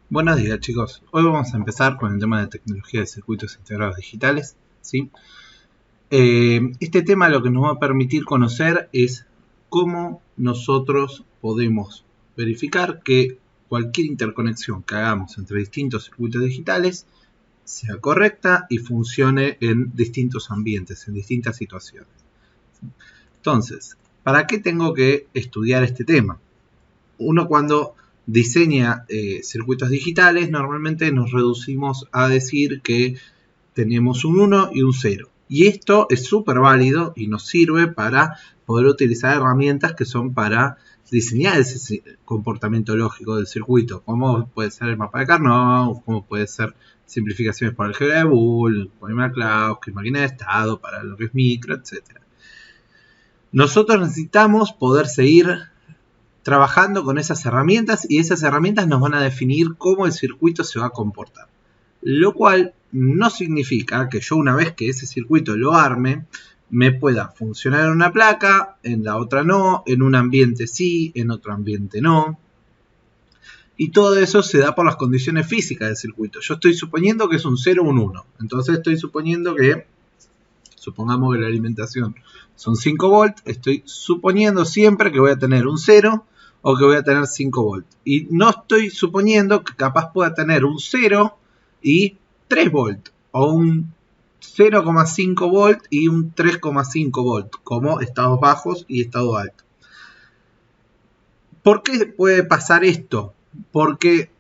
Buenos días, chicos. Hoy vamos a empezar con el tema de tecnología de circuitos integrados digitales, ¿sí? Este tema lo que nos va a permitir conocer es cómo nosotros podemos verificar que cualquier interconexión que hagamos entre distintos circuitos digitales sea correcta y funcione en distintos ambientes, en distintas situaciones. Entonces, ¿para qué tengo que estudiar este tema? Uno cuando diseña circuitos digitales, normalmente nos reducimos a decir que tenemos un 1 y un 0. Y esto es súper válido y nos sirve para poder utilizar herramientas que son para diseñar ese comportamiento lógico del circuito, como puede ser el mapa de Carnot, como puede ser simplificaciones para el álgebra de Boole, Polymer-Klauske, máquina de estado, para lo que es micro, etc. Nosotros necesitamos poder seguir trabajando con esas herramientas y esas herramientas nos van a definir cómo el circuito se va a comportar. Lo cual no significa que yo una vez que ese circuito lo arme, me pueda funcionar en una placa, en la otra no, en un ambiente sí, en otro ambiente no. Y todo eso se da por las condiciones físicas del circuito. Yo estoy suponiendo que es un 0 o un 1. Entonces estoy suponiendo que, supongamos que la alimentación son 5 volts, estoy suponiendo siempre que voy a tener un 0 o que voy a tener 5 volts. Y no estoy suponiendo que capaz pueda tener un 0 y 3 volts, o un 0,5 volt y un 3,5 volt, como estados bajos y estado alto. ¿Por qué puede pasar esto? Porque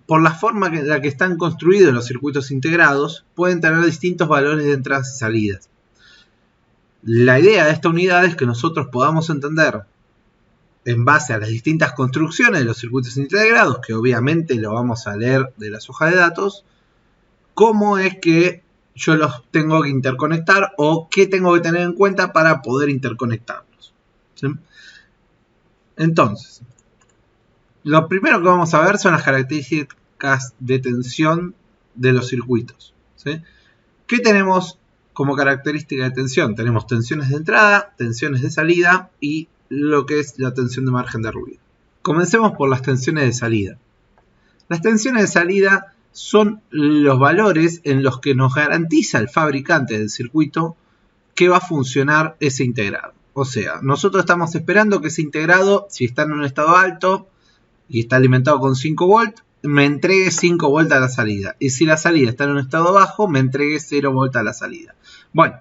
por la forma en la que están construidos los circuitos integrados, pueden tener distintos valores de entradas y salidas. La idea de esta unidad es que nosotros podamos entender, en base a las distintas construcciones de los circuitos integrados, que obviamente lo vamos a leer de las hojas de datos, cómo es que yo los tengo que interconectar o qué tengo que tener en cuenta para poder interconectarlos, ¿sí? Entonces, lo primero que vamos a ver son las características de tensión de los circuitos, ¿sí? ¿Qué tenemos como característica de tensión? Tenemos tensiones de entrada, tensiones de salida y lo que es la tensión de margen de ruido. Comencemos por las tensiones de salida. Las tensiones de salida son los valores en los que nos garantiza el fabricante del circuito que va a funcionar ese integrado. O sea, nosotros estamos esperando que ese integrado, si está en un estado alto y está alimentado con 5 volts, me entregue 5 volts a la salida. Y si la salida está en un estado bajo, me entregue 0 volts a la salida. Bueno,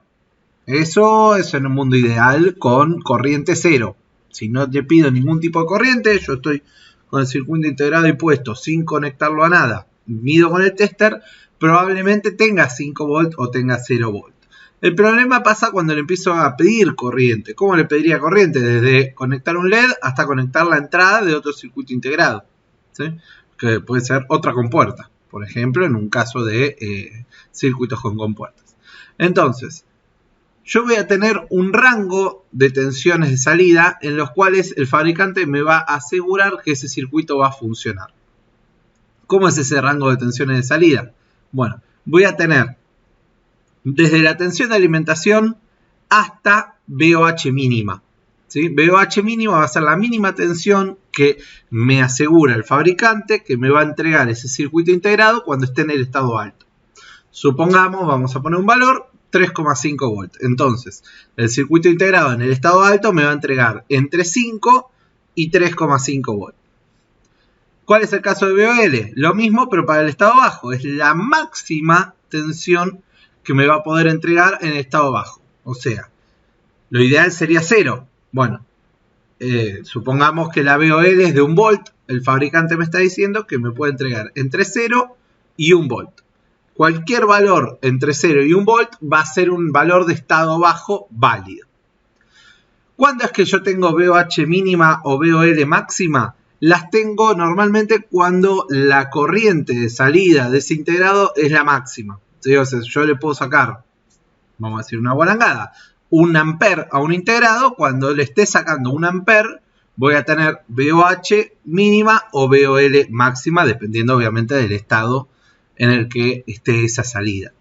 eso es en un mundo ideal con corriente cero. Si no te pido ningún tipo de corriente, yo estoy con el circuito integrado y puesto sin conectarlo a nada, mido con el tester, probablemente tenga 5 volts o tenga 0 volts. El problema pasa cuando le empiezo a pedir corriente. ¿Cómo le pediría corriente? Desde conectar un LED hasta conectar la entrada de otro circuito integrado, ¿sí? Que puede ser otra compuerta, por ejemplo, en un caso de circuitos con compuertas. Entonces, yo voy a tener un rango de tensiones de salida en los cuales el fabricante me va a asegurar que ese circuito va a funcionar. ¿Cómo es ese rango de tensiones de salida? Bueno, voy a tener desde la tensión de alimentación hasta VOH mínima, ¿sí? VOH mínima va a ser la mínima tensión que me asegura el fabricante que me va a entregar ese circuito integrado cuando esté en el estado alto. Supongamos, vamos a poner un valor, 3,5 volts. Entonces, el circuito integrado en el estado alto me va a entregar entre 5 y 3,5 volts. ¿Cuál es el caso de VOL? Lo mismo, pero para el estado bajo. Es la máxima tensión que me va a poder entregar en el estado bajo. O sea, lo ideal sería 0. Bueno, supongamos que la VOL es de 1 volt. El fabricante me está diciendo que me puede entregar entre 0 y 1 volt. Cualquier valor entre 0 y 1 volt va a ser un valor de estado bajo válido. ¿Cuándo es que yo tengo VOH mínima o VOL máxima? Las tengo normalmente cuando la corriente de salida de ese integrado es la máxima. Entonces yo le puedo sacar, vamos a decir una guarangada, 1 ampere a un integrado. Cuando le esté sacando 1 ampere, voy a tener VOH mínima o VOL máxima, dependiendo obviamente del estado en el que esté esa salida.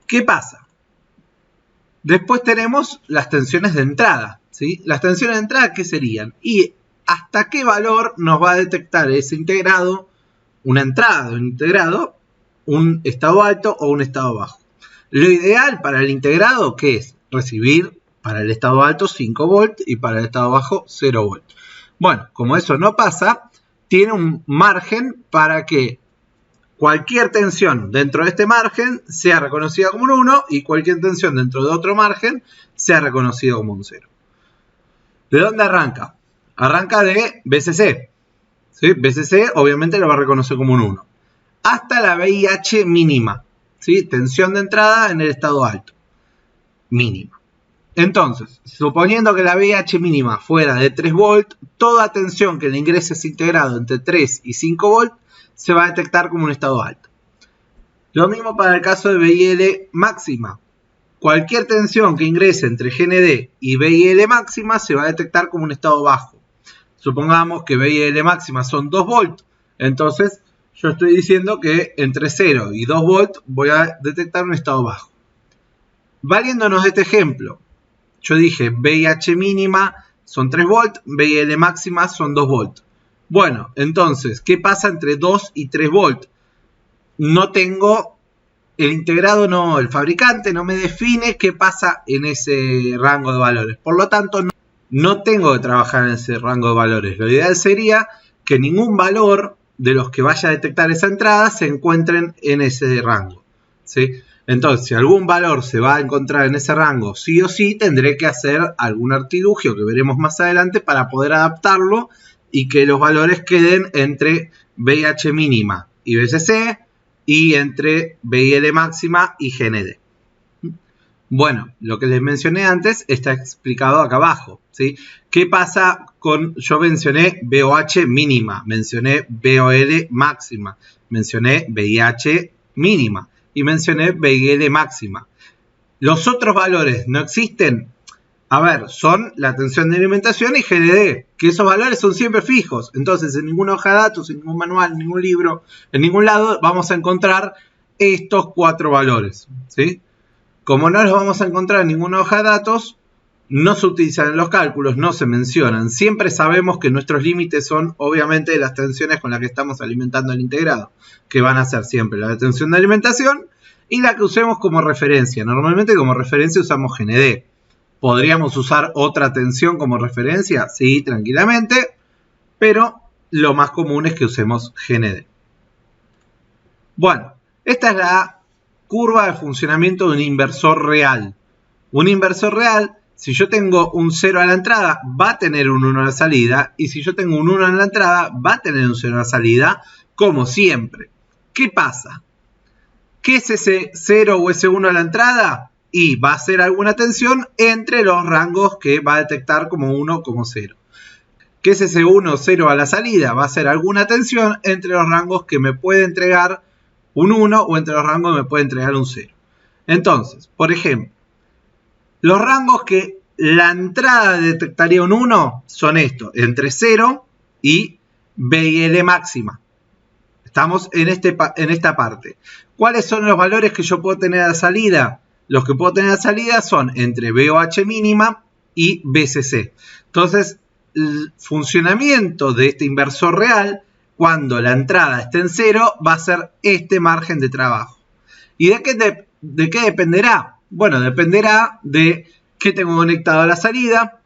¿Qué pasa? Después tenemos las tensiones de entrada, ¿sí? Las tensiones de entrada, ¿qué serían? Y hasta qué valor nos va a detectar ese integrado, una entrada de un integrado, un estado alto o un estado bajo. Lo ideal para el integrado, ¿qué es? Recibir para el estado alto 5 volts y para el estado bajo 0 volts. Bueno, como eso no pasa, tiene un margen para que cualquier tensión dentro de este margen sea reconocida como un 1 y cualquier tensión dentro de otro margen sea reconocida como un 0. ¿De dónde arranca? Arranca de BCC. ¿Sí? BCC obviamente lo va a reconocer como un 1. Hasta la VIH mínima. ¿Sí? Tensión de entrada en el estado alto. Mínima. Entonces, suponiendo que la VIH mínima fuera de 3 volts, toda tensión que le ingrese ese integrado entre 3 y 5 volts se va a detectar como un estado alto. Lo mismo para el caso de VIL máxima. Cualquier tensión que ingrese entre GND y VIL máxima se va a detectar como un estado bajo. Supongamos que VIL máxima son 2 volts, entonces yo estoy diciendo que entre 0 y 2 volts voy a detectar un estado bajo. Valiéndonos de este ejemplo, yo dije VIH mínima son 3 volts, VIL máxima son 2 volts. Bueno, entonces, ¿qué pasa entre 2 y 3 volts? No tengo, el integrado no, el fabricante no me define qué pasa en ese rango de valores. Por lo tanto, no tengo que trabajar en ese rango de valores. Lo ideal sería que ningún valor de los que vaya a detectar esa entrada se encuentren en ese rango, ¿sí? Entonces, si algún valor se va a encontrar en ese rango, sí o sí, tendré que hacer algún artilugio que veremos más adelante para poder adaptarlo y que los valores queden entre VIH mínima y BCC y entre VIL máxima y GND. Bueno, lo que les mencioné antes está explicado acá abajo, ¿sí? ¿Qué pasa con, yo mencioné VOH mínima, mencioné VOL máxima, mencioné VIH mínima y mencioné VIL máxima? ¿Los otros valores no existen? A ver, son la tensión de alimentación y GND, que esos valores son siempre fijos. Entonces, en ninguna hoja de datos, en ningún manual, en ningún libro, en ningún lado vamos a encontrar estos 4 valores, ¿sí? Como no los vamos a encontrar en ninguna hoja de datos, no se utilizan en los cálculos, no se mencionan. Siempre sabemos que nuestros límites son, obviamente, las tensiones con las que estamos alimentando el integrado, que van a ser siempre la tensión de alimentación y la que usemos como referencia. Normalmente como referencia usamos GND. ¿Podríamos usar otra tensión como referencia? Sí, tranquilamente, pero lo más común es que usemos GND. Bueno, esta es la curva de funcionamiento de un inversor real. Un inversor real, si yo tengo un 0 a la entrada, va a tener un 1 a la salida, y si yo tengo un 1 a la entrada, va a tener un 0 a la salida, como siempre. ¿Qué pasa? ¿Qué es ese 0 o ese 1 a la entrada? Y va a ser alguna tensión entre los rangos que va a detectar como 1 o como 0. ¿Qué es ese 1 o 0 a la salida? Va a ser alguna tensión entre los rangos que me puede entregar un 1 o entre los rangos que me puede entregar un 0. Entonces, por ejemplo, los rangos que la entrada detectaría un 1 son estos, entre 0 y VIL máxima. Estamos en esta parte. ¿Cuáles son los valores que yo puedo tener a la salida? Los que puedo tener a la salida son entre VOH mínima y BCC. Entonces, el funcionamiento de este inversor real, cuando la entrada esté en 0, va a ser este margen de trabajo. ¿Y de qué dependerá? Bueno, dependerá de qué tengo conectado a la salida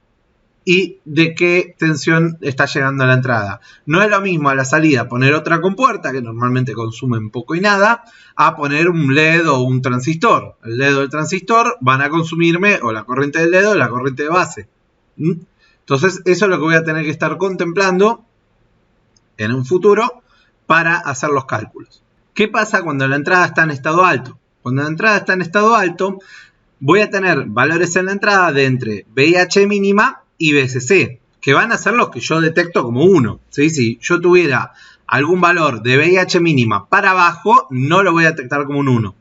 y de qué tensión está llegando a la entrada. No es lo mismo a la salida poner otra compuerta, que normalmente consumen poco y nada, a poner un LED o un transistor. El LED o el transistor van a consumirme o la corriente del LED o la corriente de base. Entonces, eso es lo que voy a tener que estar contemplando en un futuro para hacer los cálculos. ¿Qué pasa cuando la entrada está en estado alto? Cuando la entrada está en estado alto, voy a tener valores en la entrada de entre VIH mínima y BCC, que van a ser los que yo detecto como 1. ¿Sí? Si yo tuviera algún valor de VIH mínima para abajo, no lo voy a detectar como un 1.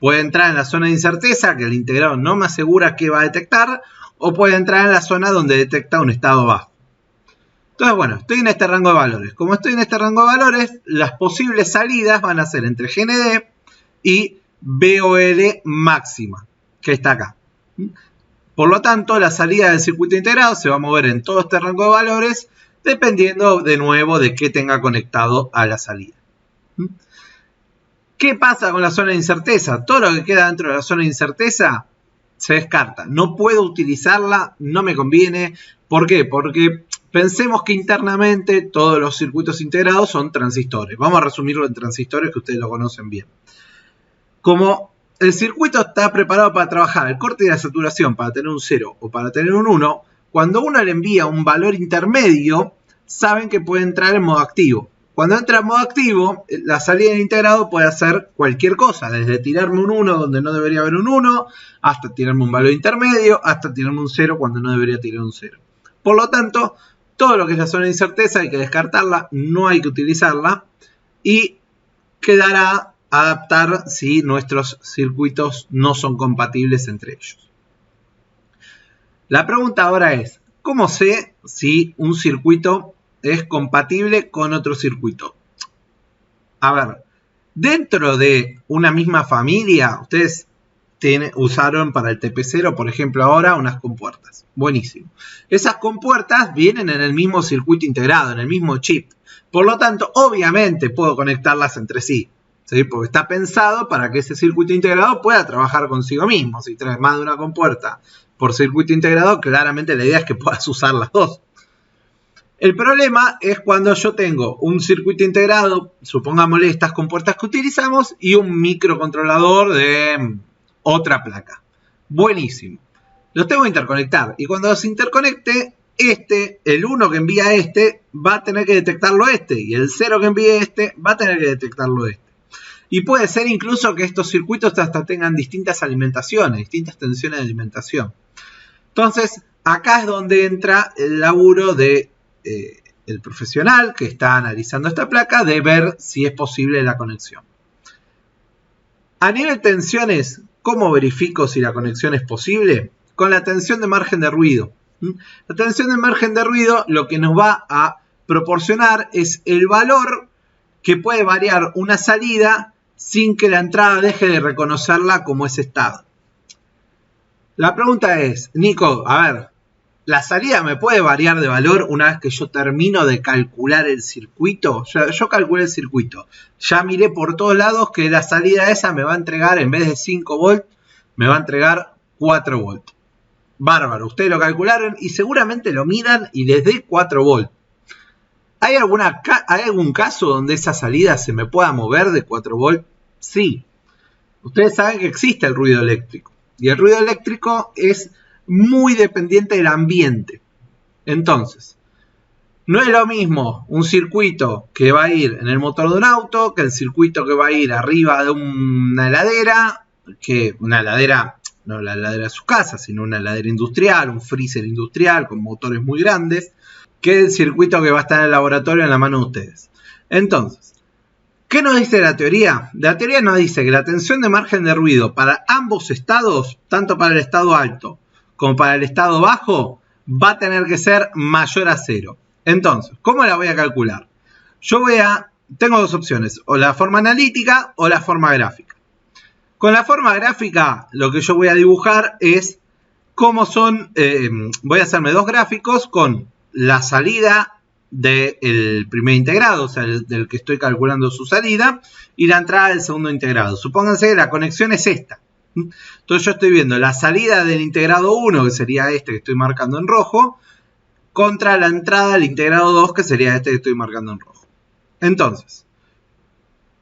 Puede entrar en la zona de incerteza, que el integrado no me asegura que va a detectar, o puede entrar en la zona donde detecta un estado bajo. Entonces, bueno, estoy en este rango de valores. Como estoy en este rango de valores, las posibles salidas van a ser entre GND y VOL máxima, que está acá. Por lo tanto, la salida del circuito integrado se va a mover en todo este rango de valores dependiendo de nuevo de qué tenga conectado a la salida. ¿Qué pasa con la zona de incerteza? Todo lo que queda dentro de la zona de incerteza se descarta. No puedo utilizarla, no me conviene. ¿Por qué? Porque pensemos que internamente todos los circuitos integrados son transistores. Vamos a resumirlo en transistores, que ustedes lo conocen bien. Como el circuito está preparado para trabajar el corte y la saturación para tener un 0 o para tener un 1, cuando uno le envía un valor intermedio, saben que puede entrar en modo activo. Cuando entra en modo activo, la salida del integrado puede hacer cualquier cosa, desde tirarme un 1 donde no debería haber un 1, hasta tirarme un valor intermedio, hasta tirarme un 0 cuando no debería tirar un 0. Por lo tanto, todo lo que es la zona de incerteza hay que descartarla, no hay que utilizarla y quedará adaptar si nuestros circuitos no son compatibles entre ellos. La pregunta ahora es, ¿cómo sé si un circuito es compatible con otro circuito? A ver, dentro de una misma familia, ustedes usaron para el TP0, por ejemplo, ahora unas compuertas. Buenísimo. Esas compuertas vienen en el mismo circuito integrado, en el mismo chip. Por lo tanto, obviamente puedo conectarlas entre sí. ¿Sí? Porque está pensado para que ese circuito integrado pueda trabajar consigo mismo. Si traes más de una compuerta por circuito integrado, claramente la idea es que puedas usar las dos. El problema es cuando yo tengo un circuito integrado, supongámosle estas compuertas que utilizamos, y un microcontrolador de otra placa. Buenísimo. Los tengo que interconectar. Y cuando los interconecte, el 1 que envía va a tener que detectarlo y el 0 que envíe va a tener que detectarlo Y puede ser incluso que estos circuitos hasta tengan distintas alimentaciones, distintas tensiones de alimentación. Entonces, acá es donde entra el laburo de el profesional que está analizando esta placa, de ver si es posible la conexión. A nivel tensiones, ¿cómo verifico si la conexión es posible? Con la tensión de margen de ruido. La tensión de margen de ruido lo que nos va a proporcionar es el valor que puede variar una salida sin que la entrada deje de reconocerla como ese estado. La pregunta es, Nico, a ver, ¿la salida me puede variar de valor una vez que yo termino de calcular el circuito? Yo calculé el circuito, ya miré por todos lados que la salida esa me va a entregar, en vez de 5 volt, me va a entregar 4 volt. Bárbaro, ustedes lo calcularon y seguramente lo midan y les dé 4 volt. ¿Hay algún caso donde esa salida se me pueda mover de 4 volt? Sí. Ustedes saben que existe el ruido eléctrico. Y el ruido eléctrico es muy dependiente del ambiente. Entonces, no es lo mismo un circuito que va a ir en el motor de un auto que el circuito que va a ir arriba de una heladera, que una heladera, no la heladera de su casa, sino una heladera industrial, un freezer industrial con motores muy grandes, que el circuito que va a estar en el laboratorio en la mano de ustedes. Entonces, ¿qué nos dice la teoría? La teoría nos dice que la tensión de margen de ruido para ambos estados, tanto para el estado alto como para el estado bajo, va a tener que ser mayor a 0. Entonces, ¿cómo la voy a calcular? Tengo dos opciones, o la forma analítica o la forma gráfica. Con la forma gráfica, lo que yo voy a dibujar es cómo son, voy a hacerme dos gráficos con la salida del primer integrado, o sea, del que estoy calculando su salida, y la entrada del segundo integrado. Supónganse que la conexión es esta. Entonces yo estoy viendo la salida del integrado 1, que sería este que estoy marcando en rojo, contra la entrada del integrado 2, que sería este que estoy marcando en rojo. Entonces,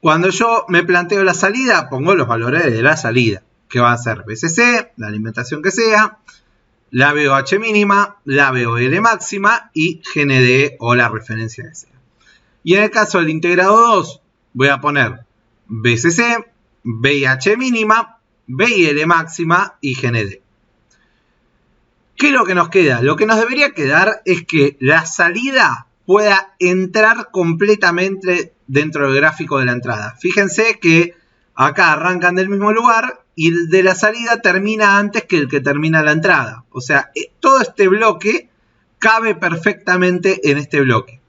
cuando yo me planteo la salida, pongo los valores de la salida, que va a ser VCC, la alimentación que sea, la VOH mínima, la VOL máxima y GND o la referencia que sea. Y en el caso del integrado 2, voy a poner VCC, VIH mínima, VIL máxima y GND. ¿Qué es lo que nos queda? Lo que nos debería quedar es que la salida pueda entrar completamente dentro del gráfico de la entrada. Fíjense que acá arrancan del mismo lugar y el de la salida termina antes que el que termina la entrada. O sea, todo este bloque cabe perfectamente en este bloque.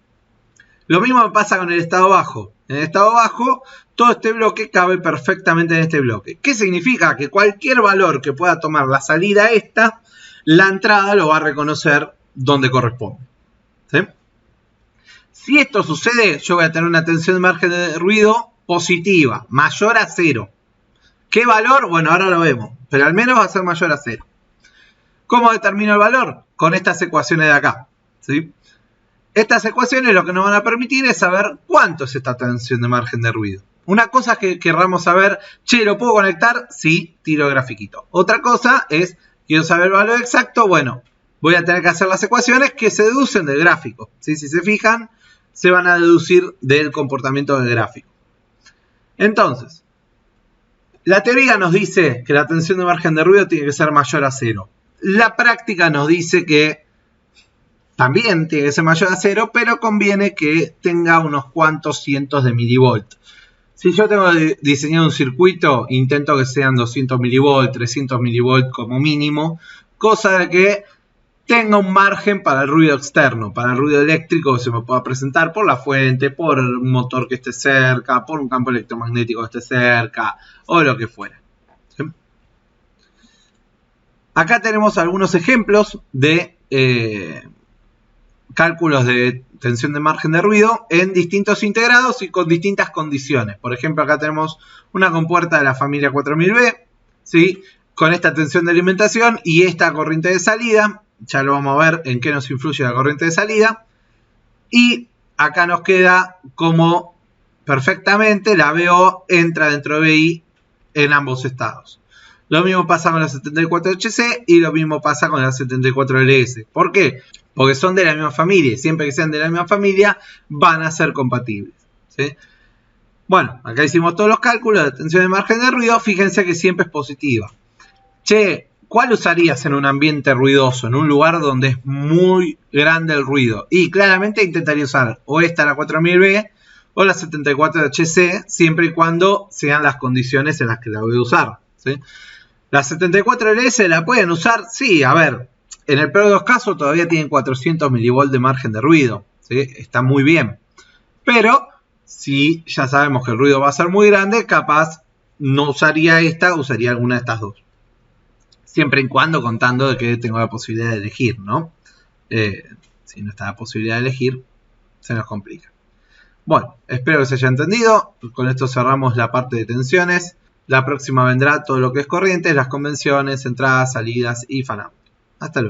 Lo mismo me pasa con el estado bajo. En el estado bajo, todo este bloque cabe perfectamente en este bloque. ¿Qué significa? Que cualquier valor que pueda tomar la salida esta, la entrada lo va a reconocer donde corresponde. ¿Sí? Si esto sucede, yo voy a tener una tensión de margen de ruido positiva, mayor a 0. ¿Qué valor? Bueno, ahora lo vemos, pero al menos va a ser mayor a 0. ¿Cómo determino el valor? Con estas ecuaciones de acá, ¿sí? Estas ecuaciones lo que nos van a permitir es saber cuánto es esta tensión de margen de ruido. Una cosa es que querramos saber, che, ¿lo puedo conectar? Sí, tiro el grafiquito. Otra cosa es, quiero saber el valor exacto, bueno, voy a tener que hacer las ecuaciones que se deducen del gráfico, ¿sí? Si se fijan, se van a deducir del comportamiento del gráfico. Entonces, la teoría nos dice que la tensión de margen de ruido tiene que ser mayor a 0. La práctica nos dice que también tiene que ser mayor a 0, pero conviene que tenga unos cuantos cientos de milivolts. Si yo tengo diseñado un circuito, intento que sean 200 milivolts, 300 milivolts como mínimo, cosa de que tenga un margen para el ruido externo, para el ruido eléctrico que se me pueda presentar por la fuente, por un motor que esté cerca, por un campo electromagnético que esté cerca, o lo que fuera. ¿Sí? Acá tenemos algunos ejemplos de cálculos de tensión de margen de ruido en distintos integrados y con distintas condiciones. Por ejemplo, acá tenemos una compuerta de la familia 4000B, ¿sí? Con esta tensión de alimentación y esta corriente de salida. Ya lo vamos a ver en qué nos influye la corriente de salida. Y acá nos queda como perfectamente la VO entra dentro de BI en ambos estados. Lo mismo pasa con la 74HC y lo mismo pasa con la 74LS. ¿Por qué? Porque son de la misma familia y siempre que sean de la misma familia van a ser compatibles, ¿sí? Bueno, acá hicimos todos los cálculos de tensión de margen de ruido. Fíjense que siempre es positiva. Che, ¿cuál usarías en un ambiente ruidoso, en un lugar donde es muy grande el ruido? Y claramente intentaría usar o esta, la 4000B, o la 74HC, siempre y cuando sean las condiciones en las que la voy a usar, ¿sí? La 74LS la pueden usar, sí, a ver, en el peor de los casos todavía tienen 400 milivolts de margen de ruido, ¿sí? Está muy bien. Pero si ya sabemos que el ruido va a ser muy grande, capaz no usaría esta, usaría alguna de estas dos. Siempre y cuando contando de que tengo la posibilidad de elegir, ¿no? Si no está la posibilidad de elegir, se nos complica. Bueno, espero que se haya entendido. Con esto cerramos la parte de tensiones. La próxima vendrá todo lo que es corrientes, las convenciones, entradas, salidas y fan out. Hasta luego.